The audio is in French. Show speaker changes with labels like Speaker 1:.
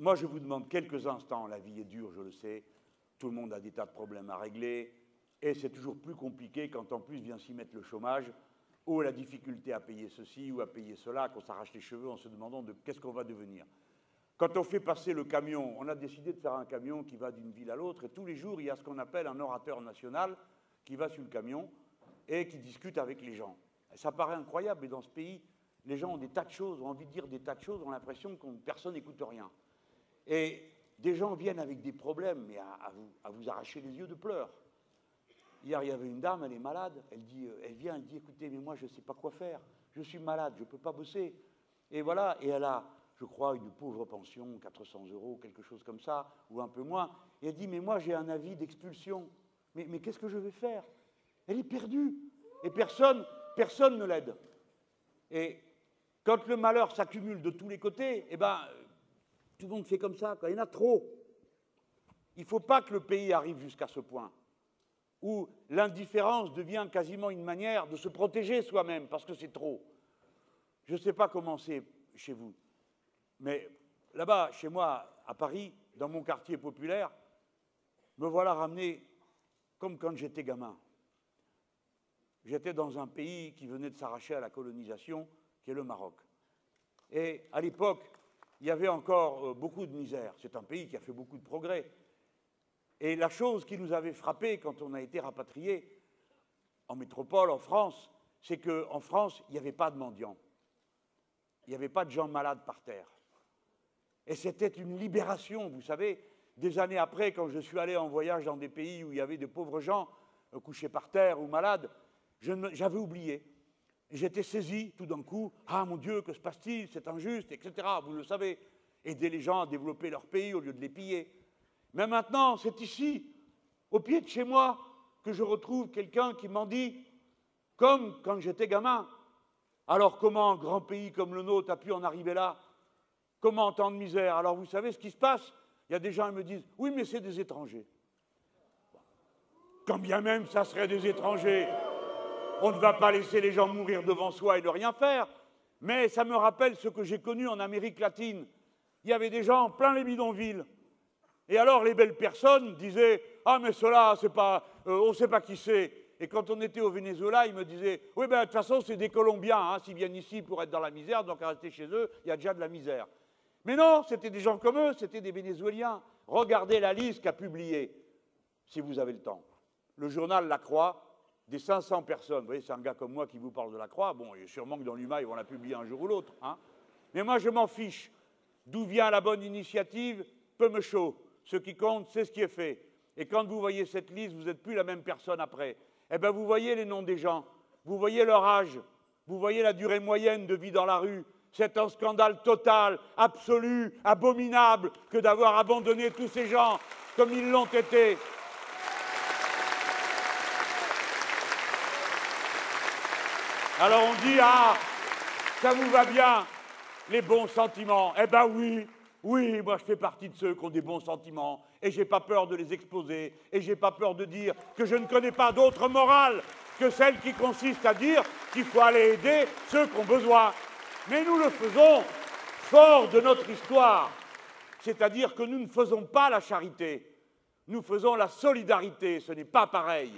Speaker 1: moi, je vous demande quelques instants, la vie est dure, je le sais, tout le monde a des tas de problèmes à régler, et c'est toujours plus compliqué quand en plus vient s'y mettre le chômage, ou la difficulté à payer ceci ou à payer cela, qu'on s'arrache les cheveux en se demandant de qu'est-ce qu'on va devenir. Quand on fait passer le camion, on a décidé de faire un camion qui va d'une ville à l'autre, et tous les jours, il y a ce qu'on appelle un orateur national qui va sur le camion et qui discute avec les gens. Et ça paraît incroyable, mais dans ce pays, les gens ont des tas de choses, ont envie de dire des tas de choses, ont l'impression que personne n'écoute rien. Et des gens viennent avec des problèmes, mais à vous arracher les yeux de pleurs. Hier, il y avait une dame, elle est malade, elle vient, elle dit, écoutez, mais moi, je ne sais pas quoi faire, je suis malade, je ne peux pas bosser. Et voilà, et elle a, je crois, une pauvre pension, 400 €, quelque chose comme ça, ou un peu moins. Et elle dit, mais moi, j'ai un avis d'expulsion. Mais qu'est-ce que je vais faire? Elle est perdue. Et personne ne l'aide. Et quand le malheur s'accumule de tous les côtés, eh ben, tout le monde fait comme ça, quoi. Il y en a trop. Il ne faut pas que le pays arrive jusqu'à ce point où l'indifférence devient quasiment une manière de se protéger soi-même, parce que c'est trop. Je ne sais pas comment c'est chez vous, mais là-bas, chez moi, à Paris, dans mon quartier populaire, me voilà ramené comme quand j'étais gamin. J'étais dans un pays qui venait de s'arracher à la colonisation, qui est le Maroc. Et à l'époque, il y avait encore beaucoup de misère. C'est un pays qui a fait beaucoup de progrès. Et la chose qui nous avait frappé quand on a été rapatriés en métropole, en France, c'est qu'en France, il n'y avait pas de mendiants. Il n'y avait pas de gens malades par terre. Et c'était une libération, vous savez. Des années après, quand je suis allé en voyage dans des pays où il y avait de pauvres gens couchés par terre ou malades, j'avais oublié. J'étais saisi tout d'un coup. Ah mon Dieu, que se passe-t-il? C'est injuste, etc. Vous le savez. Aider les gens à développer leur pays au lieu de les piller. Mais maintenant, c'est ici, au pied de chez moi, que je retrouve quelqu'un qui m'en dit, comme quand j'étais gamin. Alors comment un grand pays comme le nôtre a pu en arriver là? Comment tant de misère? Alors vous savez ce qui se passe? Il y a des gens qui me disent, oui, mais c'est des étrangers. Quand bien même ça serait des étrangers, on ne va pas laisser les gens mourir devant soi et ne rien faire. Mais ça me rappelle ce que j'ai connu en Amérique latine. Il y avait des gens plein les bidonvilles. Et alors les belles personnes disaient « Ah mais cela, c'est pas, on ne sait pas qui c'est ». Et quand on était au Venezuela, ils me disaient « Oui, ben de toute façon, c'est des Colombiens, hein, s'ils viennent ici pour être dans la misère, donc à rester chez eux, il y a déjà de la misère ». Mais non, c'était des gens comme eux, c'était des Vénézuéliens. Regardez la liste qu'a publiée, si vous avez le temps. Le journal La Croix, des 500 personnes. Vous voyez, c'est un gars comme moi qui vous parle de La Croix. Bon, il y a sûrement que dans l'UMA, ils vont la publier un jour ou l'autre. Hein. Mais moi, je m'en fiche. D'où vient la bonne initiative? Peu me chaud. Ce qui compte, c'est ce qui est fait. Et quand vous voyez cette liste, vous n'êtes plus la même personne après. Eh bien, vous voyez les noms des gens, vous voyez leur âge, vous voyez la durée moyenne de vie dans la rue. C'est un scandale total, absolu, abominable que d'avoir abandonné tous ces gens comme ils l'ont été. Alors on dit, ah, ça vous va bien, les bons sentiments. Eh bien oui. Oui, moi je fais partie de ceux qui ont des bons sentiments et j'ai pas peur de les exposer et j'ai pas peur de dire que je ne connais pas d'autre morale que celle qui consiste à dire qu'il faut aller aider ceux qui ont besoin. Mais nous le faisons fort de notre histoire, c'est-à-dire que nous ne faisons pas la charité, nous faisons la solidarité, ce n'est pas pareil.